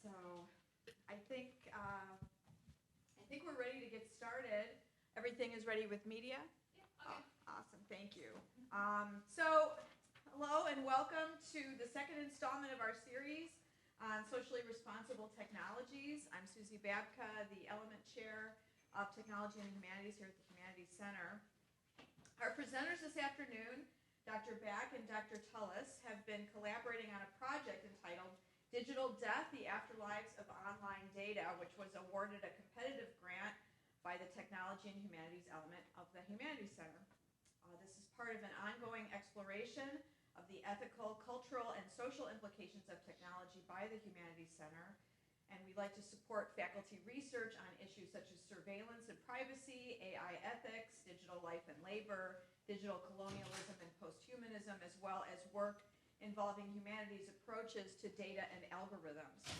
So I think we're ready to get started. Everything is ready with media? Yeah, okay. Awesome, thank you. So hello and welcome to the second installment of our series on socially responsible technologies. I'm Susie Babka, the Element Chair of Technology and Humanities here at the Humanities Center. Our presenters this afternoon, Dr. Baik and Dr. Tullis, have been collaborating on a project entitled Digital Death, the Afterlives of Online Data, which was awarded a competitive grant by the Technology and Humanities element of the Humanities Center. This is part of an ongoing exploration of the ethical, cultural, and social implications of technology by the Humanities Center. And we'd like to support faculty research on issues such as surveillance and privacy, AI ethics, digital life and labor, digital colonialism and posthumanism, as well as work involving humanities approaches to data and algorithms.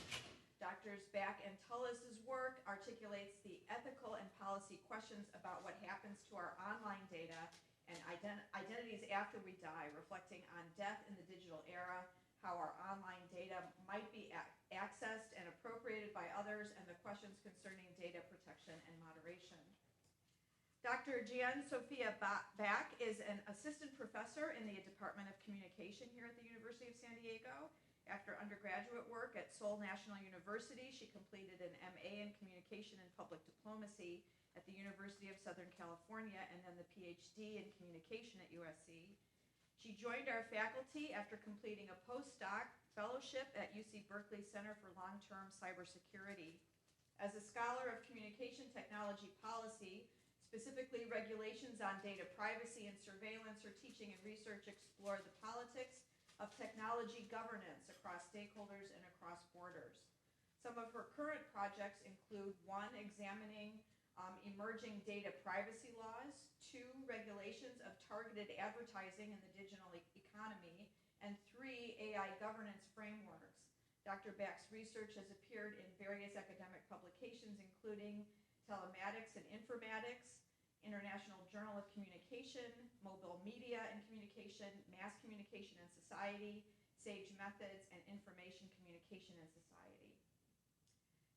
Doctors Baik and Tullis' work articulates the ethical and policy questions about what happens to our online data and identities after we die, reflecting on death in the digital era, how our online data might be accessed and appropriated by others, and the questions concerning data protection and moderation. Dr. Jeeyun Sophia Baik is an assistant professor in the Department of Communication here at the University of San Diego. After undergraduate work at Seoul National University, she completed an MA in Communication and Public Diplomacy at the University of Southern California, and then the PhD in Communication at USC. She joined our faculty after completing a postdoc fellowship at UC Berkeley Center for Long-Term Cybersecurity. As a scholar of communication technology policy, specifically regulations on data privacy and surveillance, her teaching and research explore the politics of technology governance across stakeholders and across borders. Some of her current projects include 1, examining emerging data privacy laws, 2, regulations of targeted advertising in the digital economy, and 3, AI governance frameworks. Dr. Baik's research has appeared in various academic publications, including Telematics and Informatics, International Journal of Communication, Mobile Media and Communication, Mass Communication and Society, Sage Methods, and Information Communication and Society.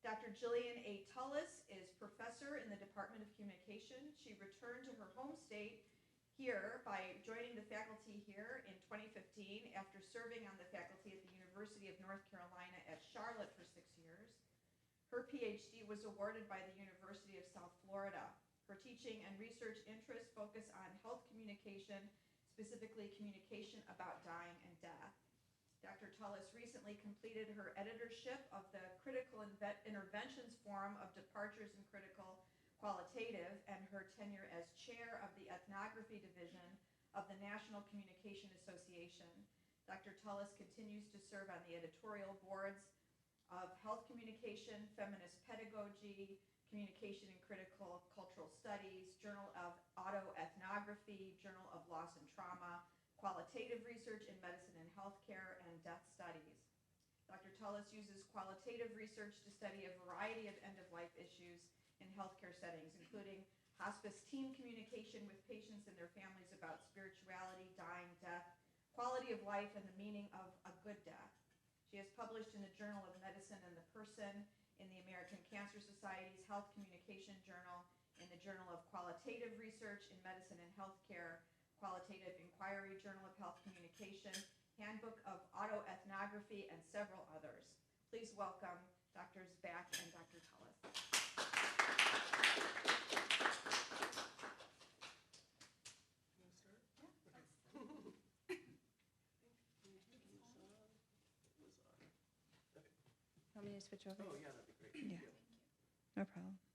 Dr. Jillian A. Tullis is professor in the Department of Communication. She returned to her home state here by joining the faculty here in 2015 after serving on the faculty at the University of North Carolina at Charlotte for 6 years. Her PhD was awarded by the University of South Florida. Her teaching and research interests focus on health communication, specifically communication about dying and death. Dr. Tullis recently completed her editorship of the Critical Interventions Forum of Departures in Critical Qualitative and her tenure as chair of the Ethnography Division of the National Communication Association. Dr. Tullis continues to serve on the editorial boards of Health Communication, Feminist Pedagogy, Communication in Critical Cultural Studies, Journal of Autoethnography, Journal of Loss and Trauma, Qualitative Research in Medicine and Healthcare, and Death Studies. Dr. Tullis uses qualitative research to study a variety of end-of-life issues in healthcare settings, including hospice team communication with patients and their families about spirituality, dying, death, quality of life, and the meaning of a good death. She has published in the Journal of Medicine and the Person, in the American Cancer Society's Health Communication Journal, in the Journal of Qualitative Research in Medicine and Healthcare, Qualitative Inquiry Journal of Health Communication, Handbook of Autoethnography, and several others. Please welcome Drs. Baik and Dr. Tullis. Want me to switch over? Oh, yeah, that'd be great. Yeah. No problem. Okay.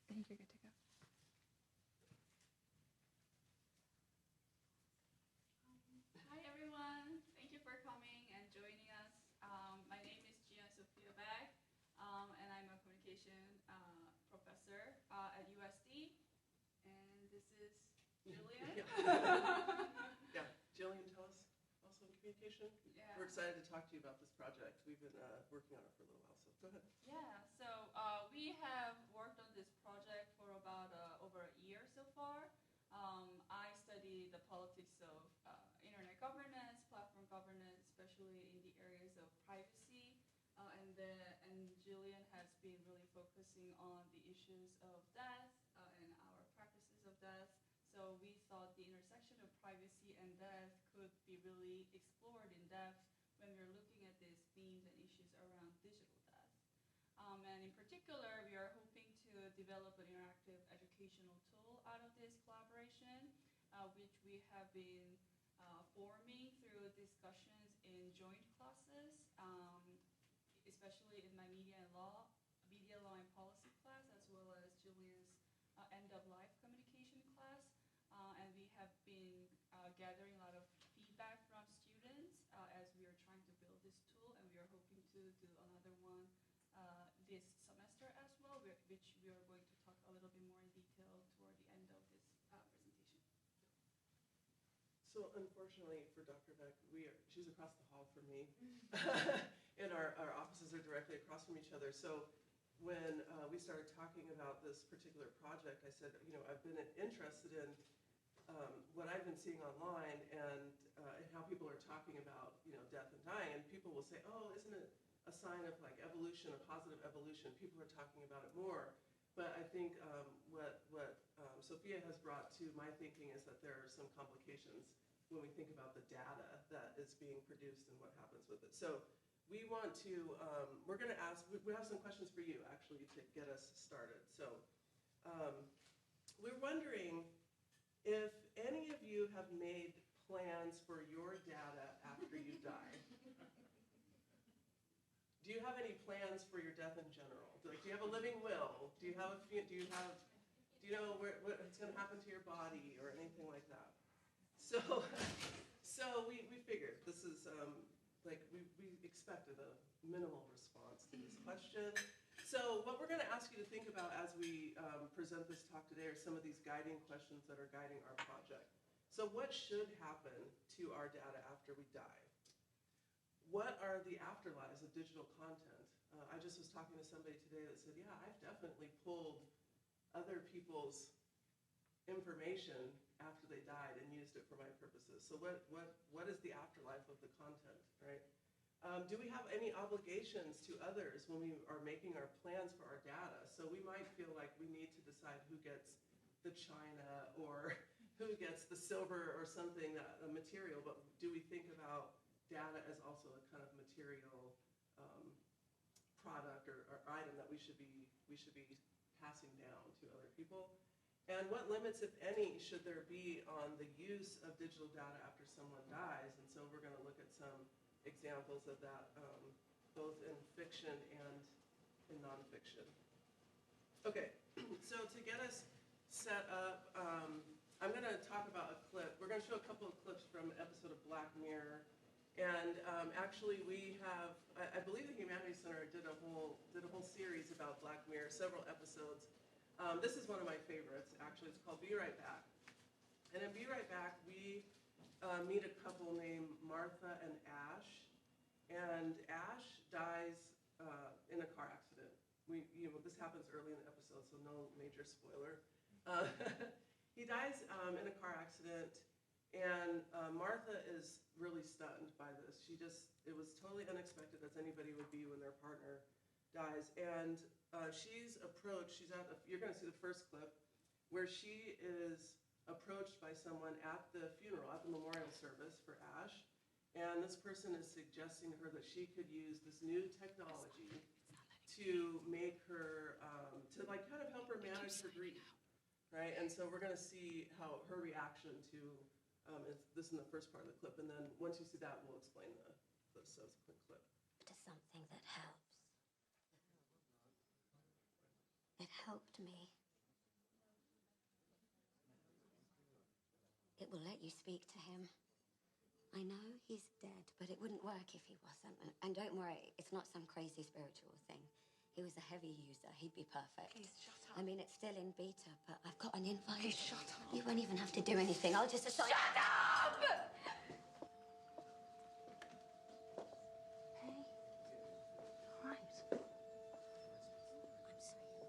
I think you're good to go. Hi, everyone. Thank you for coming and joining us. My name is Jeeyun Sophia Baik, and I'm a communication professor at USD. And this is Jillian. Yeah, Jillian, tell us also in communication. Yeah. We're excited to talk to you about this project. We've been working on it for a little while, so go ahead. Yeah, so we have worked on this project for the politics of internet governance, platform governance, especially in the areas of privacy. And Jillian has been really focusing on the issues of death and our practices of death. So we thought the intersection of privacy and death could be really explored in depth when we're looking at these themes and issues around digital death. And in particular, we are hoping to develop an interactive educational tool out of this collaboration, which we have been forming through discussions in joint classes, especially in my media law and policy class, as well as Jillian's end-of-life communication class. And we have been gathering a lot of feedback from students as we are trying to build this tool, and we are hoping to do another one this semester as well, which we are going to talk a little bit more in detail toward the end of this presentation. So unfortunately for Dr. Beck, she's across the hall from me, and our offices are directly across from each other. So when we started talking about this particular project, I said, I've been interested in what I've been seeing online and how people are talking about, death and dying, and people will say, oh, isn't it a sign of like evolution, a positive evolution? People are talking about it more. But I think what Sophia has brought to my thinking is that there are some complications when we think about the data that is being produced and what happens with it. So we want to, we're going to ask, we have some questions for you actually to get us started. So we're wondering if any of you have made plans for your data after you die. Do you have any plans for your death in general? Like, do you have a living will? Do you know what's going to happen to your body or anything like that? So we figured this is we expected a minimal response to this question. So what we're going to ask you to think about as we present this talk today are some of these guiding questions that are guiding our project. So what should happen to our data after we die? What are the afterlives of digital content? I just was talking to somebody today that said, yeah, I've definitely pulled other people's information after they died and used it for my purposes. So what is the afterlife of the content, right? Do we have any obligations to others when we are making our plans for our data? So we might feel like we need to decide who gets the china or who gets the silver or something, a material, but do we think about data as also a kind of material product or item that we should be passing down to other people? And what limits, if any, should there be on the use of digital data after someone dies? And so we're going to look at some examples of that, both in fiction and in nonfiction. Okay, so to get us set up, I'm going to talk about a clip. We're going to show a couple of clips from an episode of Black Mirror. And actually, we have, I believe the Humanities Center did a whole series about Black Mirror, several episodes. This is one of my favorites, actually. It's called Be Right Back. And in Be Right Back, we meet a couple named Martha and Ash. And Ash dies in a car accident. This happens early in the episode, so no major spoiler. He dies in a car accident. And Martha is really stunned by this. It was totally unexpected, as anybody would be when their partner dies. And you're going to see the first clip, where she is approached by someone at the funeral, at the memorial service for Ash. And this person is suggesting to her that she could use this new technology to make her, kind of help her manage her grief. Right? And so we're going to see how her reaction to this in the first part of the clip, and then once you see that, we'll explain the subsequent clip. To something that helps. It helped me. It will let you speak to him. I know he's dead, but it wouldn't work if he wasn't. And don't worry, it's not some crazy spiritual thing. He was a heavy user. He'd be perfect. Please, shut up. I mean, it's still in beta, but I've got an invite. Please, shut up. You won't even have to do anything. I'll just assign... Shut up! Hey. All right. I'm sorry.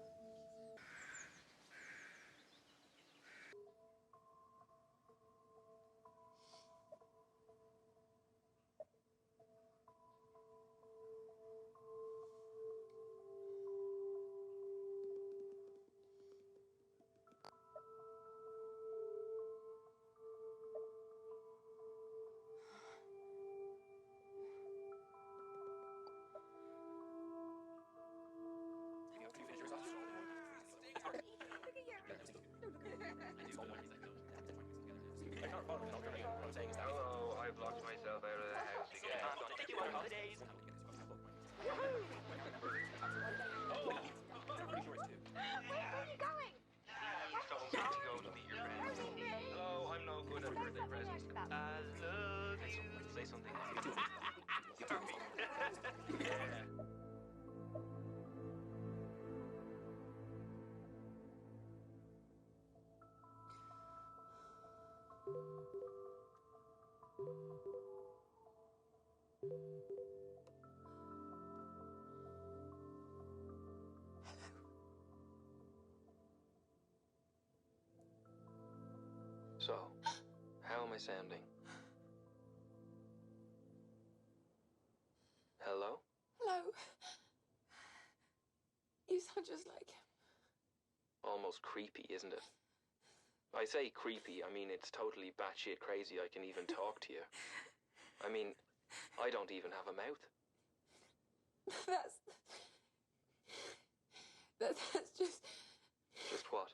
Hello, I've locked myself out of the house again. I'm going to take you on holidays. Where are you going? Go to meet your friends. Oh, I'm no good at birthday presents. I love you. Say something. Yeah. So, how am I sounding? Hello? Hello. You sound just like him. Almost creepy, isn't it? I say creepy, I mean it's totally batshit crazy I can even talk to you. I mean, I don't even have a mouth. That's just... Just what?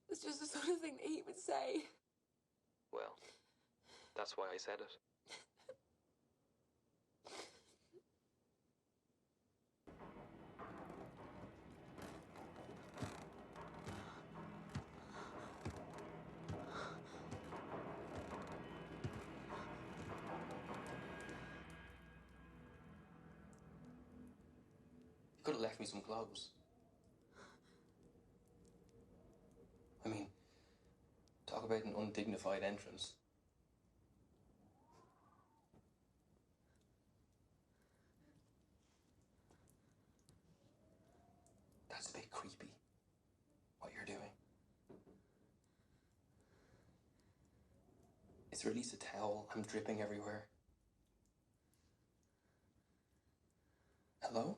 It's just the sort of thing that he would say. Well, that's why I said it. You could have left me some clothes. I mean, talk about an undignified entrance. That's a bit creepy, what you're doing. It's release a towel. I'm dripping everywhere. Hello?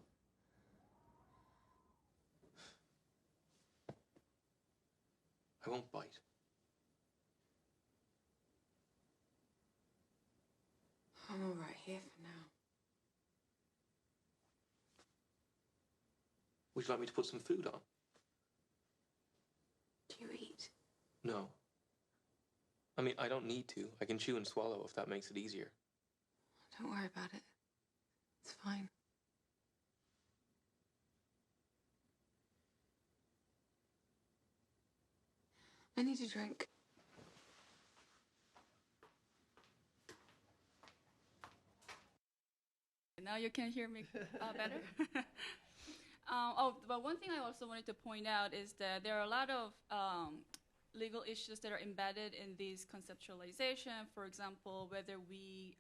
I won't bite. I'm all right here for now. Would you like me to put some food on? Do you eat? No. I mean, I don't need to. I can chew and swallow if that makes it easier. Don't worry about it. It's fine. I need a drink. Now you can hear me better. But one thing I also wanted to point out is that there are a lot of legal issues that are embedded in these conceptualization. For example, whether we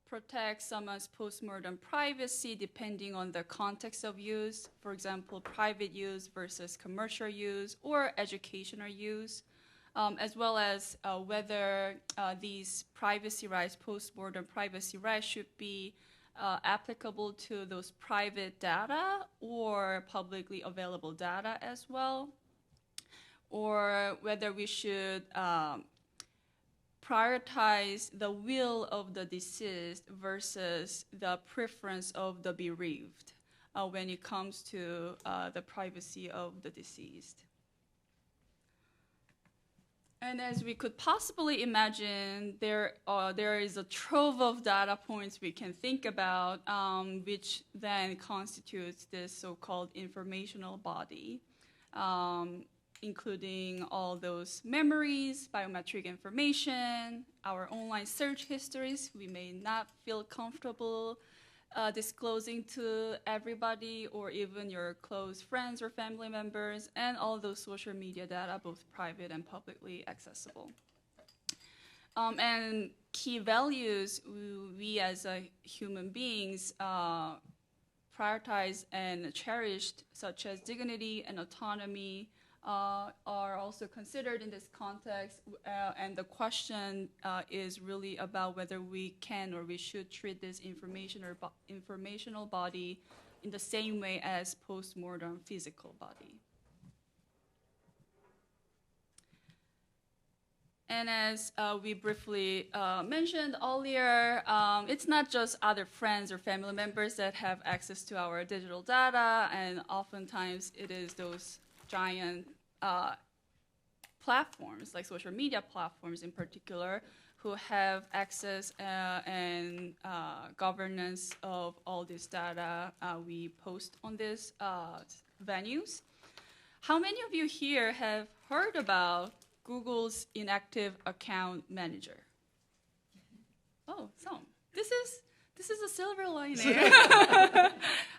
protect someone's postmortem privacy depending on the context of use. For example, private use versus commercial use or educational use. As well as whether these privacy rights, postmortem privacy rights, should be applicable to those private data or publicly available data as well, or whether we should prioritize the will of the deceased versus the preference of the bereaved when it comes to the privacy of the deceased. And as we could possibly imagine, there is a trove of data points we can think about, which then constitutes this so-called informational body, including all those memories, biometric information, our online search histories. We may not feel comfortable disclosing to everybody or even your close friends or family members, and all those social media data, both private and publicly accessible. And key values we as human beings prioritize and cherished, such as dignity and autonomy, are also considered in this context, and the question is really about whether we can or we should treat this informational body in the same way as postmortem physical body. And as we briefly mentioned earlier, it's not just other friends or family members that have access to our digital data, and oftentimes it is those giant platforms, like social media platforms in particular, who have access and governance of all this data we post on these venues. How many of you here have heard about Google's inactive account manager? Oh, some. This is a silver lining.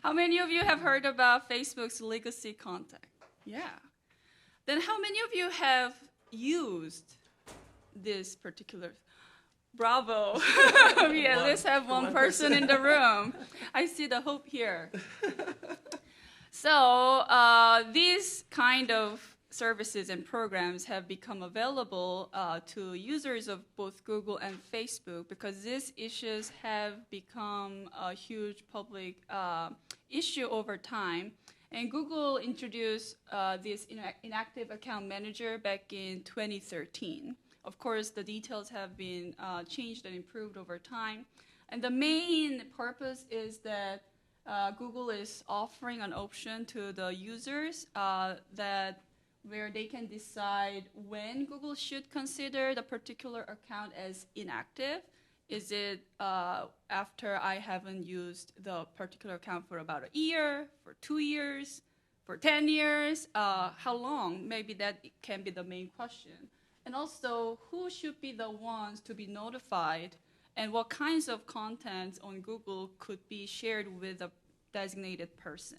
How many of you have heard about Facebook's legacy contact? Yeah. Then how many of you have used this particular? Bravo. We at least have one person in the room. I see the hope here. So these kind of services and programs have become available to users of both Google and Facebook because these issues have become a huge public issue over time. And Google introduced this inactive account manager back in 2013. Of course, the details have been changed and improved over time. And the main purpose is that Google is offering an option to the users that where they can decide when Google should consider the particular account as inactive. Is it after I haven't used the particular account for about a year, for 2 years, for 10 years? How long? Maybe that can be the main question. And also, who should be the ones to be notified, and what kinds of content on Google could be shared with a designated person?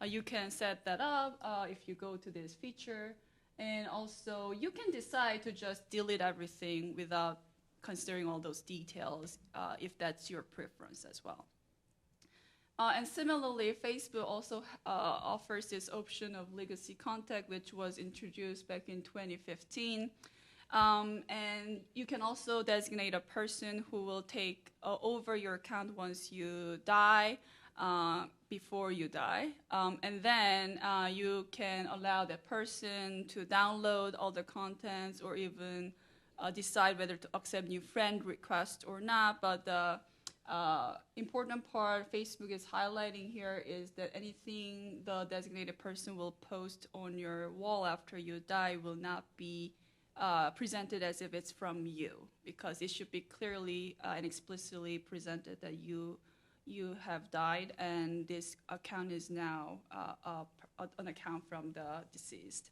You can set that up if you go to this feature, and also you can decide to just delete everything without considering all those details if that's your preference as well. And similarly, Facebook also offers this option of legacy contact, which was introduced back in 2015. And you can also designate a person who will take over your account once you die, before you die. And then you can allow that person to download all the contents or even decide whether to accept new friend requests or not. But the important part Facebook is highlighting here is that anything the designated person will post on your wall after you die will not be presented as if it's from you, because it should be clearly and explicitly presented that you have died and this account is now an account from the deceased.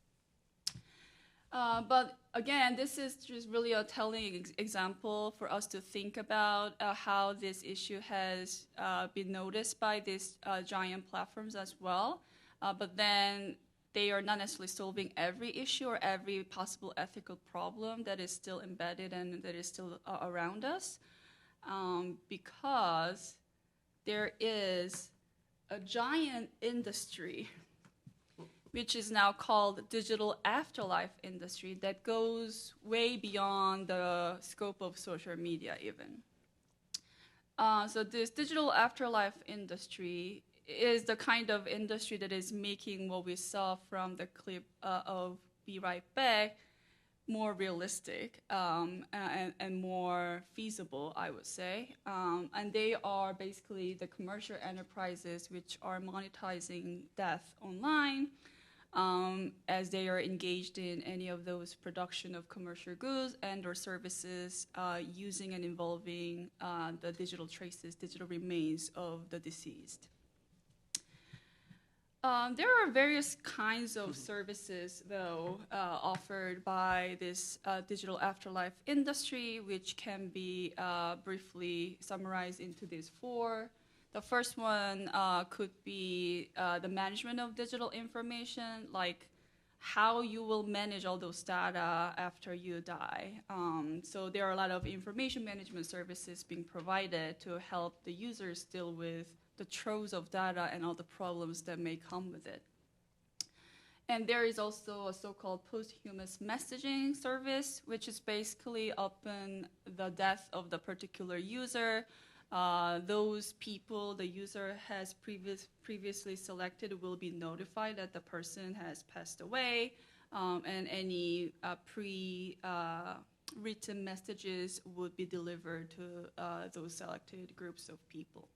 But again, this is just really a telling example for us to think about how this issue has been noticed by these giant platforms as well. But then they are not necessarily solving every issue or every possible ethical problem that is still embedded and that is still around us, because there is a giant industry which is now called digital afterlife industry that goes way beyond the scope of social media even. So this digital afterlife industry is the kind of industry that is making what we saw from the clip of Be Right Back more realistic and more feasible, I would say. And they are basically the commercial enterprises which are monetizing death online, as they are engaged in any of those production of commercial goods and or services using and involving the digital traces, digital remains of the deceased. There are various kinds of services, though, offered by this digital afterlife industry, which can be briefly summarized into these four. The first one could be the management of digital information, like how you will manage all those data after you die. So there are a lot of information management services being provided to help the users deal with the troves of data and all the problems that may come with it. And there is also a so-called posthumous messaging service, which is basically upon the death of the particular user. Those people the user has previously selected will be notified that the person has passed away, and any written messages would be delivered to those selected groups of people.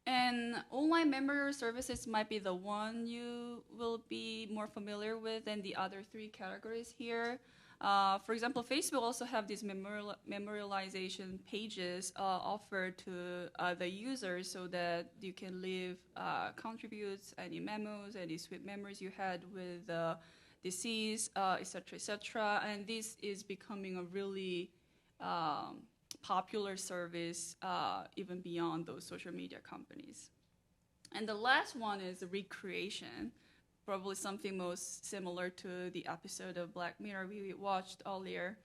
And online memory services might be the one you will be more familiar with than the other three categories here. For example, Facebook also have these memorialization pages offered to the users so that you can leave contributes, any memos, any sweet memories you had with deceased, etc., etc. And this is becoming a really popular service even beyond those social media companies. And the last one is recreation, probably something most similar to the episode of Black Mirror we watched earlier,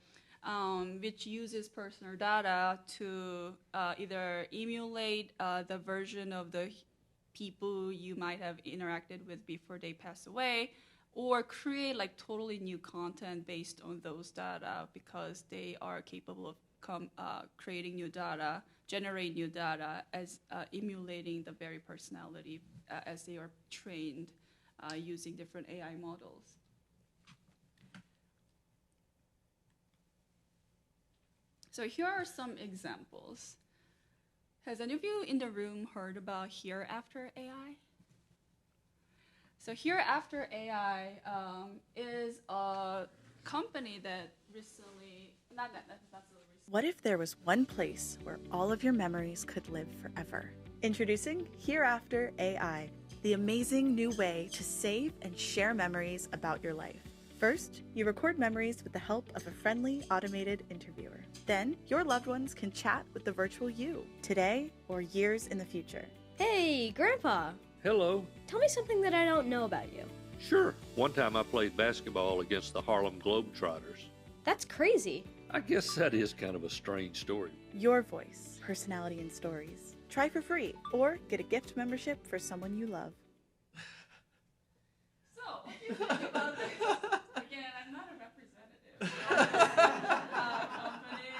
which uses personal data to either emulate the version of the people you might have interacted with before they pass away, or create like totally new content based on those data because they are capable of creating new data, generate new data as emulating the very personality as they are trained using different AI models. So here are some examples. Has any of you in the room heard about Hereafter AI? So Hereafter AI is a company that recently, not so recently. What if there was one place where all of your memories could live forever? Introducing Hereafter AI, the amazing new way to save and share memories about your life. First, you record memories with the help of a friendly automated interviewer. Then, your loved ones can chat with the virtual you, today or years in the future. Hey, Grandpa! Hello. Tell me something that I don't know about you. Sure. One time I played basketball against the Harlem Globetrotters. That's crazy. I guess that is kind of a strange story. Your voice, personality, and stories. Try for free or get a gift membership for someone you love. So, what do you think about this? Again, I'm not a representative of this company.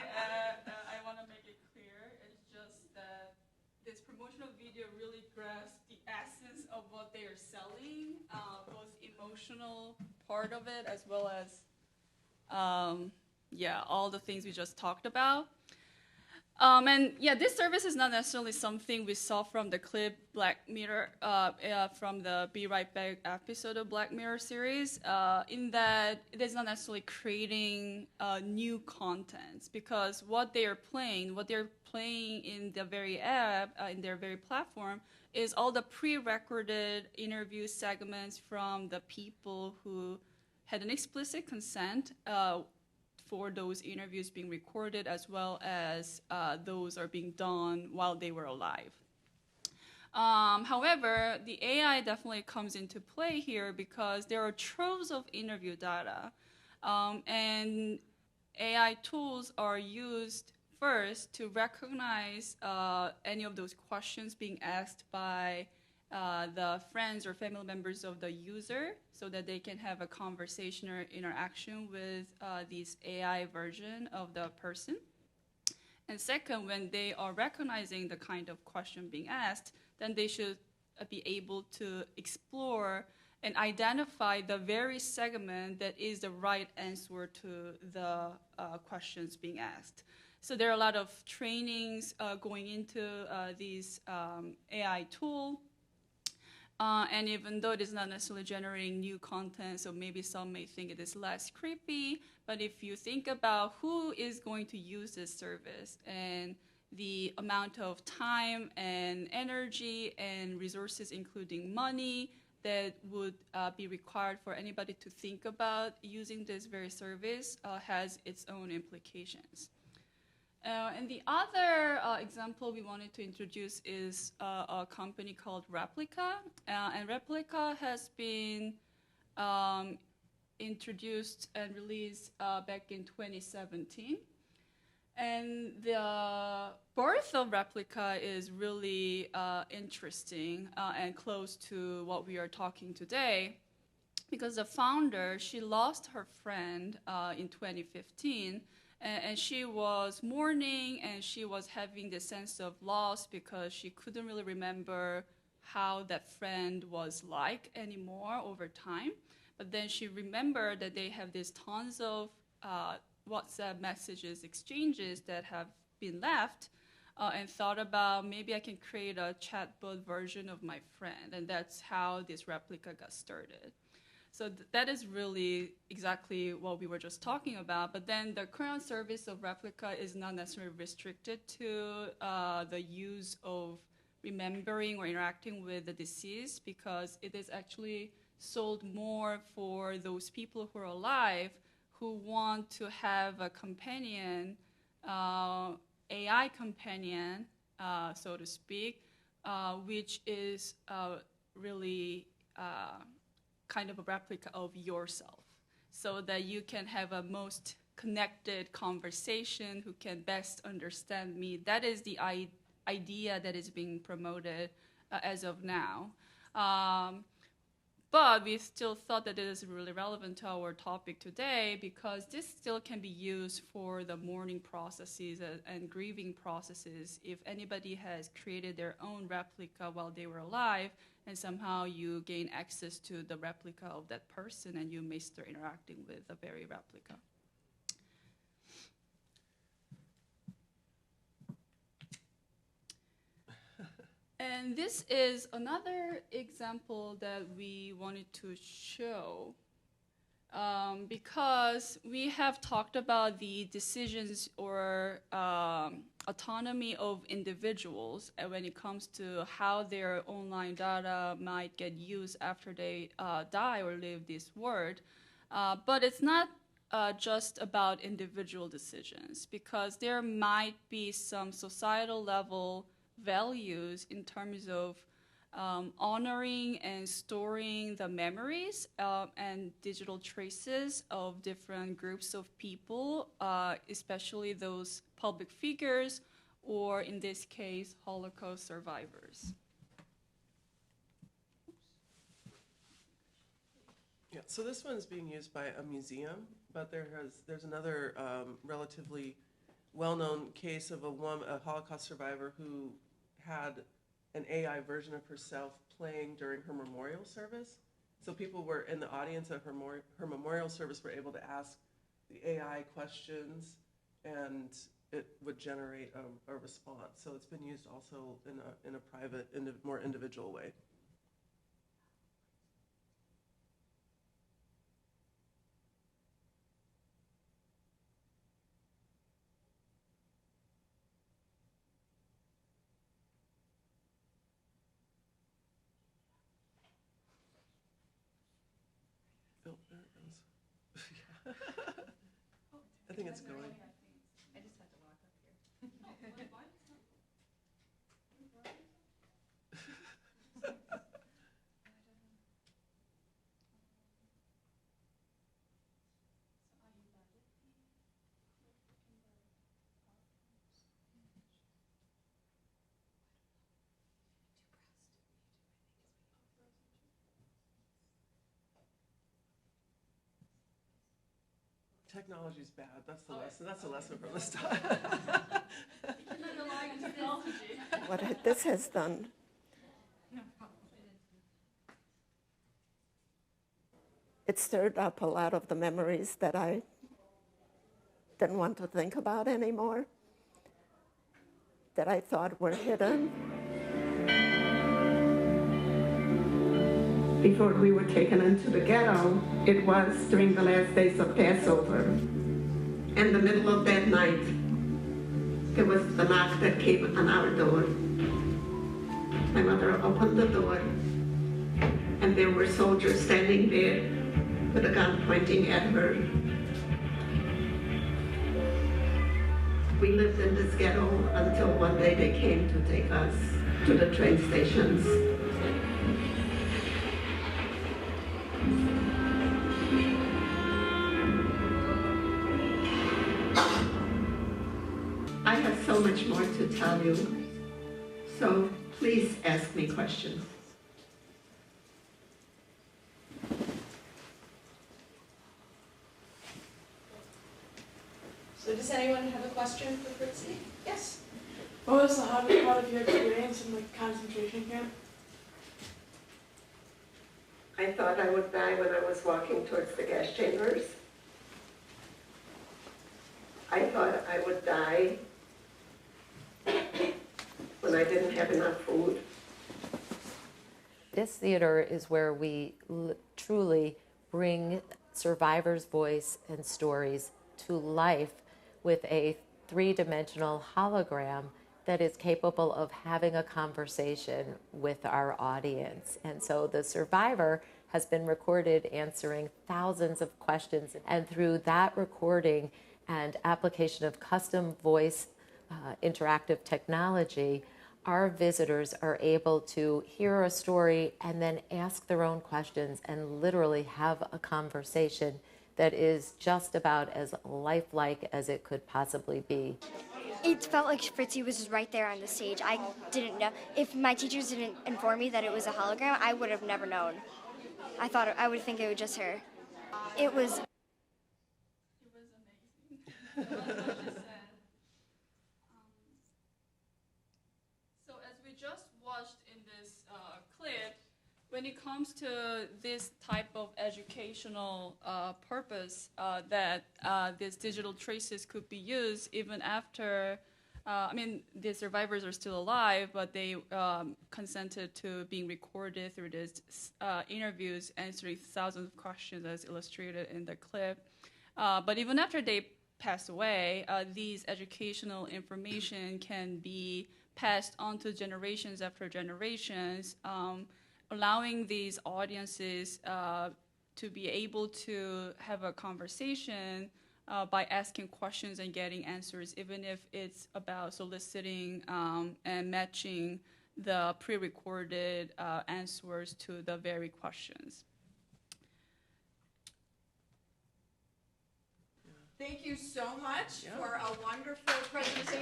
I want to make it clear. It's just that this promotional video really grasps the essence of what they are selling, both emotional part of it as well as all the things we just talked about. This service is not necessarily something we saw from the clip Black Mirror, from the Be Right Back episode of Black Mirror series, in that it is not necessarily creating new contents, because what they're playing in the very app, in their very platform, is all the pre-recorded interview segments from the people who had an explicit consent for those interviews being recorded, as well as those are being done while they were alive. However, the AI definitely comes into play here because there are troves of interview data, and AI tools are used first to recognize any of those questions being asked by the friends or family members of the user, so that they can have a conversation or interaction with this AI version of the person. And second, when they are recognizing the kind of question being asked, then they should be able to explore and identify the very segment that is the right answer to the questions being asked. So there are a lot of trainings going into these AI tool. And even though it is not necessarily generating new content, so maybe some may think it is less creepy, but if you think about who is going to use this service and the amount of time and energy and resources, including money, that would be required for anybody to think about using this very service has its own implications. And the other example we wanted to introduce is a company called Replica. And Replica has been introduced and released back in 2017. And the birth of Replica is really interesting and close to what we are talking today, because the founder, she lost her friend in 2015. And she was mourning, and she was having this sense of loss because she couldn't really remember how that friend was like anymore over time. But then she remembered that they have these tons of WhatsApp messages exchanges that have been left, and thought about maybe I can create a chatbot version of my friend, and that's how this replica got started. So that is really exactly what we were just talking about. But then the current service of replica is not necessarily restricted to the use of remembering or interacting with the deceased, because it is actually sold more for those people who are alive who want to have a companion, AI companion, so to speak, which is really kind of a replica of yourself, so that you can have a most connected conversation, who can best understand me. That is the idea that is being promoted as of now. But we still thought that it is really relevant to our topic today, because this still can be used for the mourning processes and grieving processes. If anybody has created their own replica while they were alive, and somehow you gain access to the replica of that person, and you may start interacting with the very replica. And this is another example that we wanted to show, because we have talked about the decisions or autonomy of individuals when it comes to how their online data might get used after they die or leave this world. But it's not just about individual decisions, because there might be some societal level values in terms of honoring and storing the memories and digital traces of different groups of people, especially those public figures, or in this case, Holocaust survivors. Yeah, so this one's being used by a museum, but there's another relatively well-known case of a Holocaust survivor who had an AI version of herself playing during her memorial service. So people were in the audience at her memorial service were able to ask the AI questions, and it would generate a response. So it's been used also in a private, more individual way. Oh, there it goes. I think it's going. I just had to walk up here. Technology's bad. That's the lesson. That's the lesson from this time. What this has done, it stirred up a lot of the memories that I didn't want to think about anymore, that I thought were hidden. Before we were taken into the ghetto, it was during the last days of Passover. In the middle of that night, there was the knock that came on our door. My mother opened the door, and there were soldiers standing there with a gun pointing at her. We lived in this ghetto until one day they came to take us to the train stations. I have so much more to tell you, so please ask me questions. So does anyone have a question for Fritzy? Yes. What was the hardest part of your experience in the concentration camp? I thought I would die when I was walking towards the gas chambers. I thought I would die when I didn't have enough food. This theater is where we truly bring survivors' voice and stories to life with a three-dimensional hologram that is capable of having a conversation with our audience. And so the survivor has been recorded answering thousands of questions, and through that recording and application of custom voice interactive technology, our visitors are able to hear a story and then ask their own questions and literally have a conversation that is just about as lifelike as it could possibly be. It felt like Fritzy was right there on the stage. I didn't know. If my teachers didn't inform me that it was a hologram, I would have never known. I would think it was just her. It was amazing. So as we just watched in this clip, when it comes to this type of educational purpose that these digital traces could be used even after, the survivors are still alive, but they consented to being recorded through these interviews, answering thousands of questions as illustrated in the clip. But even after they pass away, these educational information can be passed on to generations after generations, allowing these audiences to be able to have a conversation by asking questions and getting answers, even if it's about soliciting and matching the pre-recorded answers to the very questions. Thank you so much for a wonderful presentation.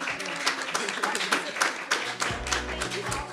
Thank you all